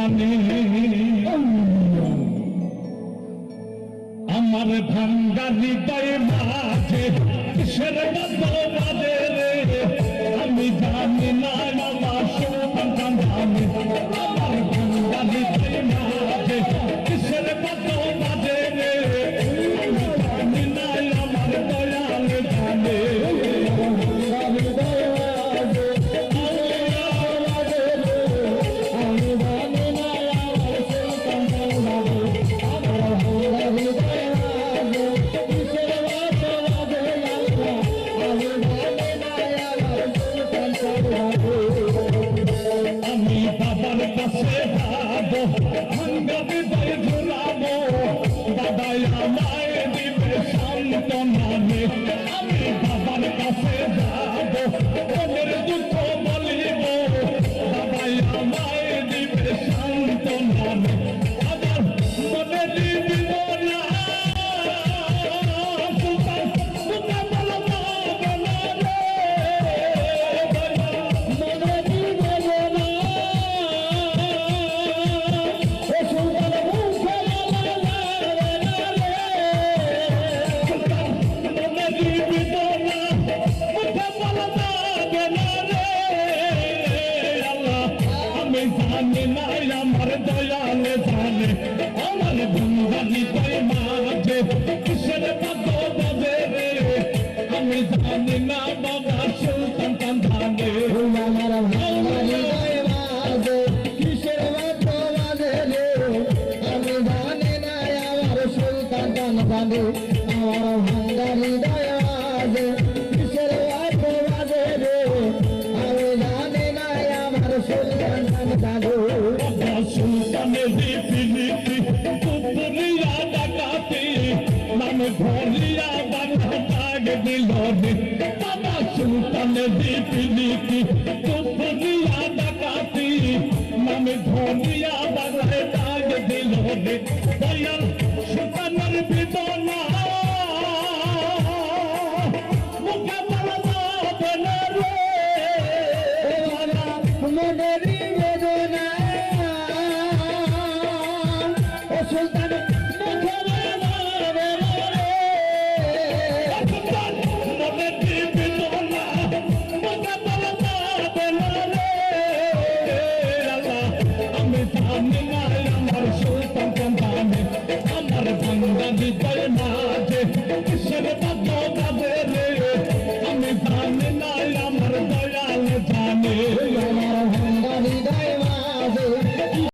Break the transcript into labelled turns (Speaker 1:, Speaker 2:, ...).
Speaker 1: জানি আমার ভাঙ্গা হৃদয় মাঝে কিসের বাজে রে আমি জানি না আমার সুলতান জানি আমার ভাঙ্গা হৃদয় মাঝে কিসের বাজে রে আমি জানি না আমার দয়াল জানে আমি বাবার কাছে যাবো ভাঙ্গা হৃদয় ঝুলাবো বাবাই আমায় দিবে সান্ত্বনা আমি বাবার কাছে যাবো মনের দুঃখ বলিব বাবাই আমায় দিবে সান্ত্বনা আবার মনে দিবি না আমার দয়াল জানে আমার ভাঙ্গা হৃদয় মাঝে কিসের বাজে রে আমি জানি না বাবা সুলতান জানে আমার ভাঙ্গা হৃদয় মাঝে কিসের বাজে রে আমি জানি না আমার সুলতান জানে আমার ভাঙ্গা হৃদয় মাঝে কিসের বাজে রে আমি জানি না আমার সুলতান জানে সুলতানের রীতি পুপুরিয়া ডাকাতি নাম ঘরিয়া বাধা দাগ দিল বাবা সুলতানের রীতি পুপুরিয়া ডাকাতি নাম ঘরিয়া বাধা দাগ দিল দয়াল সুলতানের বিদনা মুখে বলবা বলে রে মনের বেদনা সুলতান মুখে বলবে রে মনে দিবি না মুখে বলবে রে আল্লাহ আমি জানি না আমার সুলতান জানে আমার ভাঙ্গা হৃদয়